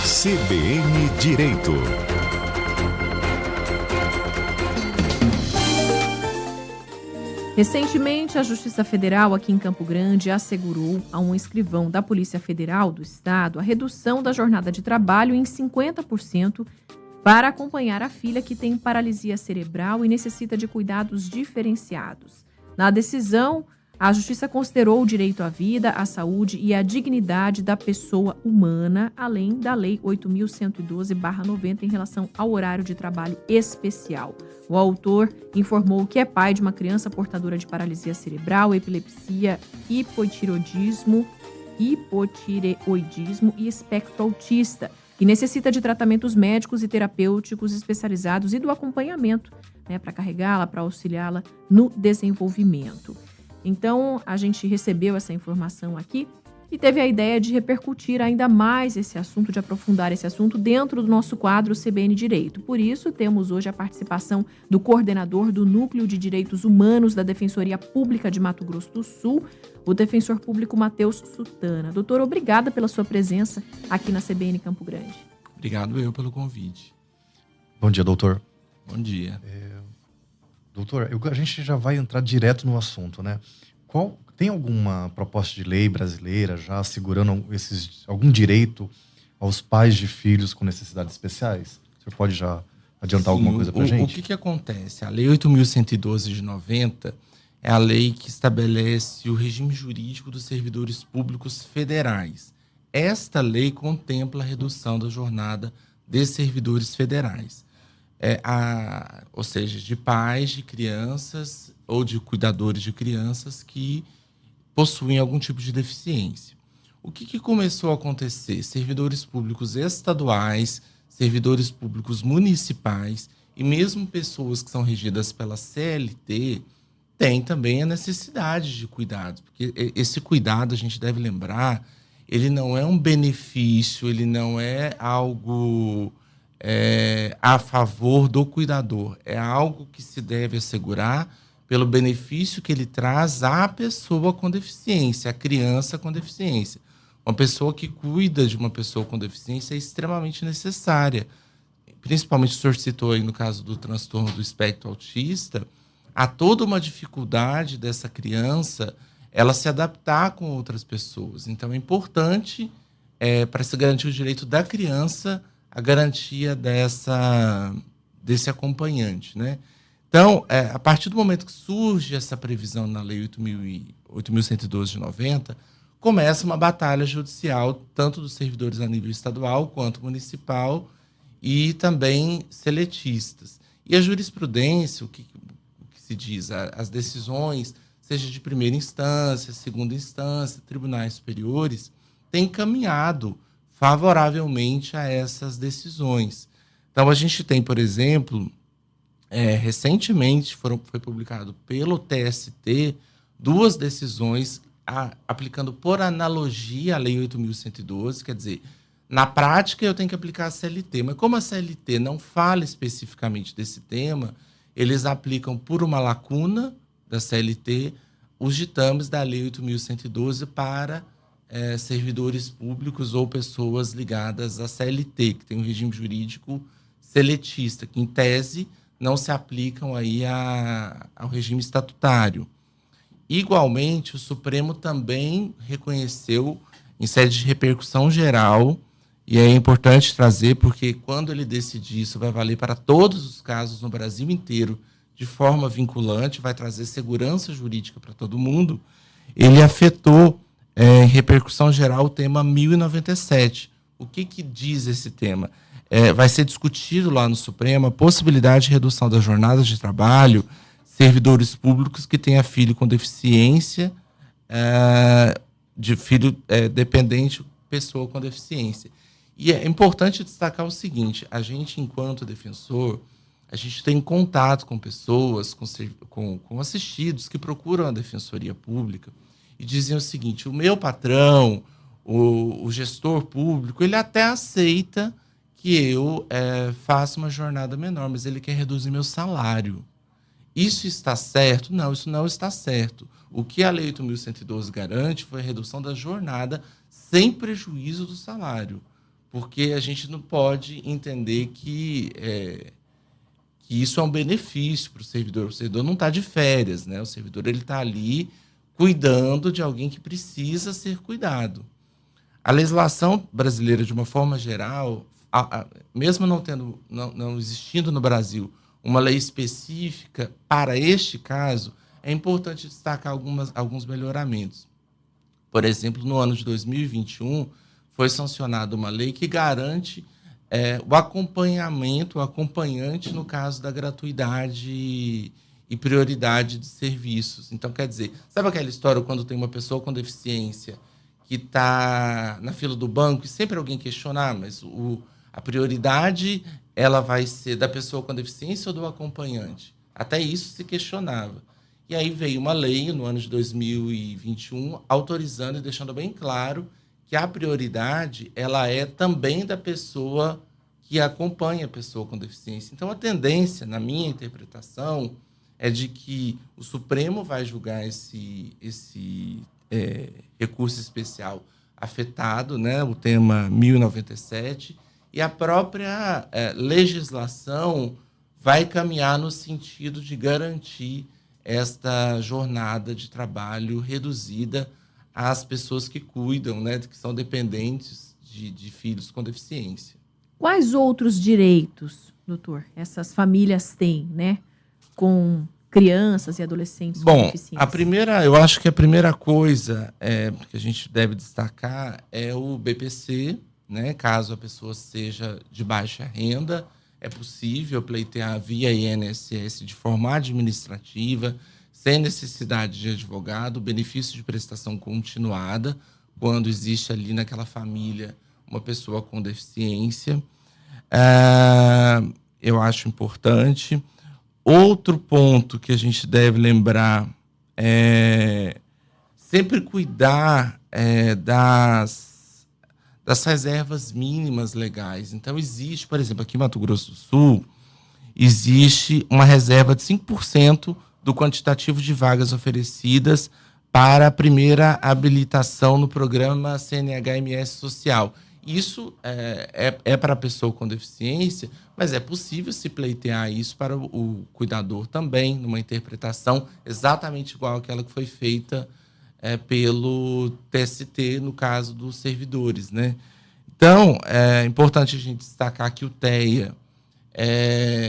CBN Direito. Recentemente, a Justiça Federal aqui em Campo Grande assegurou a um escrivão da Polícia Federal do Estado a redução da jornada de trabalho em 50% para acompanhar a filha que tem paralisia cerebral e necessita de cuidados diferenciados. Na decisão, a Justiça considerou o direito à vida, à saúde e à dignidade da pessoa humana, além da Lei 8.112/90 em relação ao horário de trabalho especial. O autor informou que é pai de uma criança portadora de paralisia cerebral, epilepsia, hipotireoidismo e espectro autista, e necessita de tratamentos médicos e terapêuticos especializados e do acompanhamento, para carregá-la, para auxiliá-la no desenvolvimento. Então, a gente recebeu essa informação aqui e teve a ideia de repercutir ainda mais esse assunto, de aprofundar esse assunto dentro do nosso quadro CBN Direito. Por isso, temos hoje a participação do coordenador do Núcleo de Direitos Humanos da Defensoria Pública de Mato Grosso do Sul, o defensor público Matheus Sutana. Doutor, obrigada pela sua presença aqui na CBN Campo Grande. Obrigado eu pelo convite. Bom dia, doutor. Bom dia. Doutor, a gente já vai entrar direto no assunto, né? Tem alguma proposta de lei brasileira já assegurando algum direito aos pais de filhos com necessidades especiais? O senhor pode já adiantar alguma coisa para a gente? O que acontece? A Lei 8.112 de 90 é a lei que estabelece o regime jurídico dos servidores públicos federais. Esta lei contempla a redução da jornada desses servidores federais. Ou seja, de pais de crianças ou de cuidadores de crianças que possuem algum tipo de deficiência. O que começou a acontecer? Servidores públicos estaduais, servidores públicos municipais e mesmo pessoas que são regidas pela CLT têm também a necessidade de cuidados, porque esse cuidado, a gente deve lembrar, ele não é um benefício, ele não é algo a favor do cuidador. É algo que se deve assegurar pelo benefício que ele traz à pessoa com deficiência, à criança com deficiência. Uma pessoa que cuida de uma pessoa com deficiência é extremamente necessária. Principalmente, o senhor citou aí no caso do transtorno do espectro autista, há toda uma dificuldade dessa criança ela se adaptar com outras pessoas. Então, é importante, para se garantir o direito da criança, a garantia desse acompanhante, né? Então, a partir do momento que surge essa previsão na Lei 8.112 de 90, começa uma batalha judicial, tanto dos servidores a nível estadual quanto municipal e também seletistas. E a jurisprudência, o que se diz, as decisões, seja de primeira instância, segunda instância, tribunais superiores, têm caminhado favoravelmente a essas decisões. Então, a gente tem, por exemplo, recentemente foi publicado pelo TST 2 decisões aplicando por analogia a Lei 8.112, quer dizer, na prática eu tenho que aplicar a CLT, mas como a CLT não fala especificamente desse tema, eles aplicam por uma lacuna da CLT os ditames da Lei 8.112 para servidores públicos ou pessoas ligadas à CLT, que tem um regime jurídico seletista, que em tese não se aplicam aí ao regime estatutário. Igualmente, o Supremo também reconheceu, em sede de repercussão geral, e é importante trazer, porque quando ele decidir isso vai valer para todos os casos no Brasil inteiro, de forma vinculante, vai trazer segurança jurídica para todo mundo, ele afetou em repercussão geral o tema 1097. O que diz esse tema? Vai ser discutido lá no Supremo a possibilidade de redução das jornadas de trabalho, servidores públicos que tenham filho com deficiência, de filho dependente, pessoa com deficiência. E é importante destacar o seguinte, a gente, enquanto defensor, a gente tem contato com pessoas, com assistidos que procuram a Defensoria Pública e dizem o seguinte, o meu patrão, o gestor público, ele até aceita que eu faça uma jornada menor, mas ele quer reduzir meu salário. Isso está certo? Não, isso não está certo. O que a Lei 8.112 garante foi a redução da jornada sem prejuízo do salário. porque a gente não pode entender que isso é um benefício para o servidor. O servidor não está de férias, né? O servidor está ali cuidando de alguém que precisa ser cuidado. A legislação brasileira, de uma forma geral, mesmo não existindo no Brasil uma lei específica para este caso, é importante destacar alguns melhoramentos. Por exemplo, no ano de 2021, foi sancionada uma lei que garante o acompanhamento, o acompanhante no caso da gratuidade e prioridade de serviços. Então, quer dizer, sabe aquela história quando tem uma pessoa com deficiência que está na fila do banco e sempre alguém questiona, mas a prioridade ela vai ser da pessoa com deficiência ou do acompanhante? Até isso se questionava. E aí veio uma lei no ano de 2021 autorizando e deixando bem claro que a prioridade ela é também da pessoa que acompanha a pessoa com deficiência. Então, a tendência, na minha interpretação, é de que o Supremo vai julgar esse recurso especial afetado, né, o tema 1097, e a própria legislação vai caminhar no sentido de garantir esta jornada de trabalho reduzida às pessoas que cuidam, né, que são dependentes de filhos com deficiência. Quais outros direitos, doutor, essas famílias têm, né, com crianças e adolescentes com deficiência? Eu acho que a primeira coisa que a gente deve destacar é o BPC, né, caso a pessoa seja de baixa renda, é possível pleitear via INSS de forma administrativa, sem necessidade de advogado, benefício de prestação continuada, quando existe ali naquela família uma pessoa com deficiência. Eu acho importante. Outro ponto que a gente deve lembrar é sempre cuidar das reservas mínimas legais. Então, existe, por exemplo, aqui em Mato Grosso do Sul, existe uma reserva de 5% do quantitativo de vagas oferecidas para a primeira habilitação no programa CNH-MS Social. Isso é para a pessoa com deficiência, mas é possível se pleitear isso para o cuidador também, numa interpretação exatamente igual àquela que foi feita pelo TST, no caso dos servidores, né? Então, é importante a gente destacar que o TEA,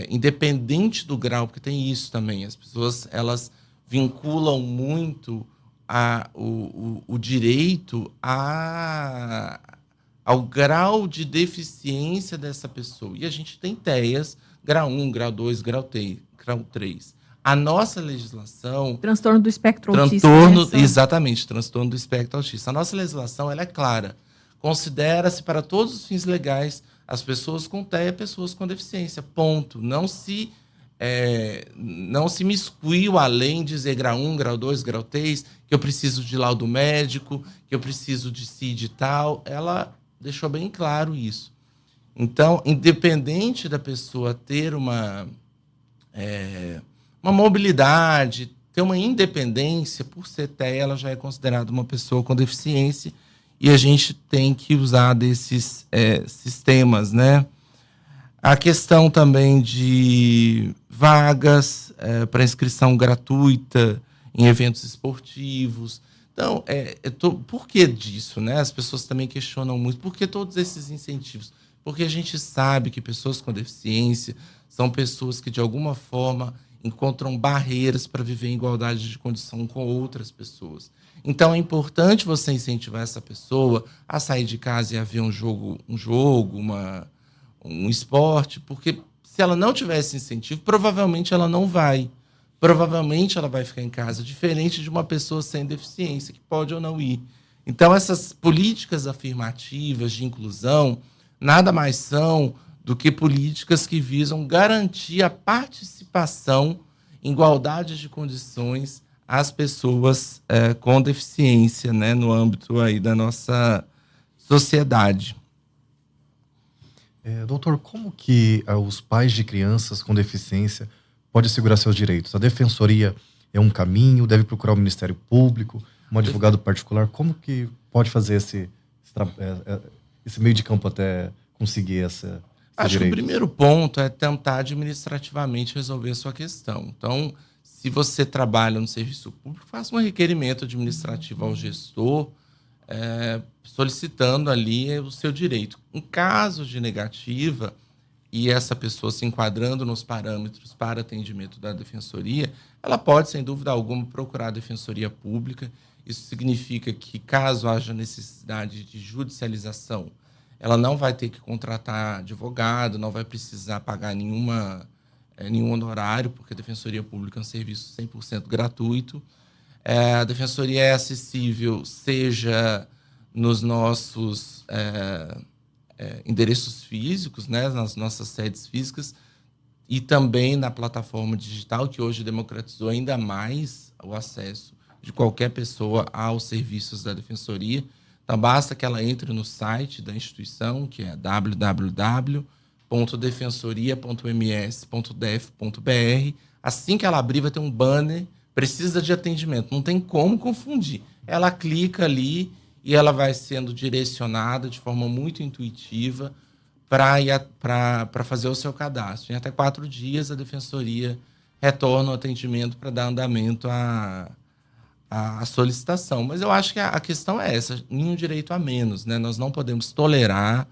independente do grau, porque tem isso também, as pessoas elas vinculam muito o direito ao grau de deficiência dessa pessoa. E a gente tem TEAs, grau 1, grau 2, grau 3. A nossa legislação... Transtorno do espectro autista. Exatamente, transtorno do espectro autista. A nossa legislação ela é clara. Considera-se para todos os fins legais as pessoas com TEA pessoas com deficiência. Ponto. Não se miscuiu além de dizer grau 1, grau 2, grau 3, que eu preciso de laudo médico, que eu preciso de CID e tal. Ela deixou bem claro isso. Então, independente da pessoa ter uma mobilidade, ter uma independência, por ser TEA, ela já é considerada uma pessoa com deficiência e a gente tem que usar desses sistemas, né? A questão também de vagas para inscrição gratuita em eventos esportivos. Então, por que disso, né? As pessoas também questionam muito. Por que todos esses incentivos? Porque a gente sabe que pessoas com deficiência são pessoas que, de alguma forma, encontram barreiras para viver em igualdade de condição com outras pessoas. Então, é importante você incentivar essa pessoa a sair de casa e a ver um jogo, um esporte, porque se ela não tiver esse incentivo, provavelmente ela não vai. Provavelmente ela vai ficar em casa, diferente de uma pessoa sem deficiência, que pode ou não ir. Então, essas políticas afirmativas de inclusão nada mais são do que políticas que visam garantir a participação em igualdade de condições às pessoas com deficiência, né, no âmbito aí da nossa sociedade. Doutor, como que os pais de crianças com deficiência podem assegurar seus direitos? A defensoria é um caminho? Deve procurar o Ministério Público, um advogado particular? Como que pode fazer esse esse meio de campo até conseguir esse Acho que o direito? primeiro ponto é tentar administrativamente resolver a sua questão. Então, se você trabalha no serviço público, faça um requerimento administrativo ao gestor, solicitando ali o seu direito. Em caso de negativa, e essa pessoa se enquadrando nos parâmetros para atendimento da defensoria, ela pode, sem dúvida alguma, procurar a defensoria pública. Isso significa que, caso haja necessidade de judicialização, ela não vai ter que contratar advogado, não vai precisar pagar nenhum honorário, porque a defensoria pública é um serviço 100% gratuito. A defensoria é acessível, seja nos nossos endereços físicos, né, nas nossas sedes físicas, e também na plataforma digital, que hoje democratizou ainda mais o acesso de qualquer pessoa aos serviços da defensoria. Então, basta que ela entre no site da instituição, que é www.defensoria.ms.def.br. Assim que ela abrir, vai ter um banner, precisa de atendimento. Não tem como confundir. Ela clica ali e ela vai sendo direcionada de forma muito intuitiva para fazer o seu cadastro. Em até 4 dias, a defensoria retorna o atendimento para dar andamento à solicitação. Mas eu acho que a questão é essa, nenhum direito a menos, né? Nós não podemos tolerar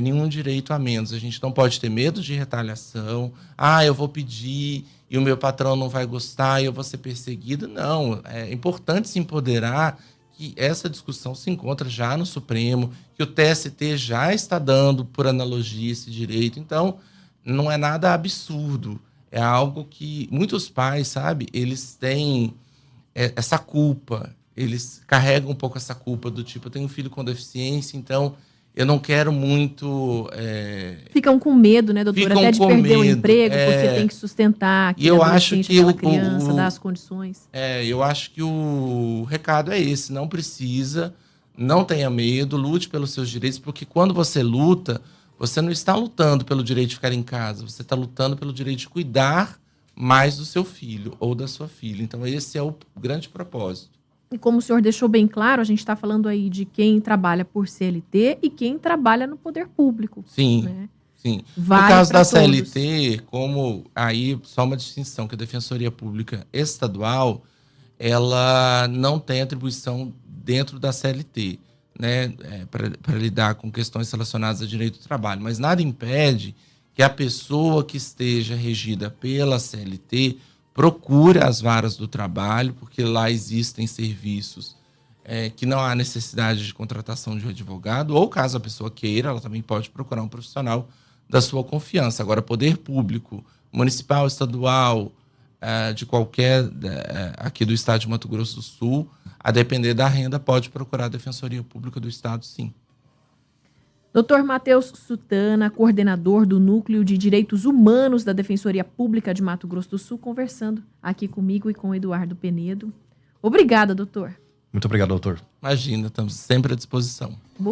nenhum direito a menos. A gente não pode ter medo de retaliação. Eu vou pedir e o meu patrão não vai gostar e eu vou ser perseguido. Não, é importante se empoderar, que essa discussão se encontra já no Supremo, que o TST já está dando, por analogia, esse direito. Então, não é nada absurdo. É algo que muitos pais, sabe, eles têm essa culpa, eles carregam um pouco essa culpa do tipo, eu tenho um filho com deficiência, então eu não quero muito... Ficam com medo, né, doutor? Até de perder o emprego, porque tem que sustentar e eu acho que aquela criança, dar as condições. Eu acho que o recado é esse, não precisa, não tenha medo, lute pelos seus direitos, porque quando você luta, você não está lutando pelo direito de ficar em casa, você está lutando pelo direito de cuidar mais do seu filho ou da sua filha. Então, esse é o grande propósito. E como o senhor deixou bem claro, a gente está falando aí de quem trabalha por CLT e quem trabalha no poder público. Sim, né? sim. Vale no caso da todos. CLT, como aí, só uma distinção, que a Defensoria Pública Estadual, ela não tem atribuição dentro da CLT, né, para lidar com questões relacionadas a direito do trabalho. Mas nada impede que a pessoa que esteja regida pela CLT procure as varas do trabalho, porque lá existem serviços que não há necessidade de contratação de um advogado, ou caso a pessoa queira, ela também pode procurar um profissional da sua confiança. Agora, poder público, municipal, estadual, de qualquer, aqui do estado de Mato Grosso do Sul, a depender da renda, pode procurar a Defensoria Pública do Estado, sim. Dr. Matheus Sutana, coordenador do Núcleo de Direitos Humanos da Defensoria Pública de Mato Grosso do Sul, conversando aqui comigo e com o Eduardo Penedo. Obrigada, doutor. Muito obrigado, doutor. Imagina, estamos sempre à disposição.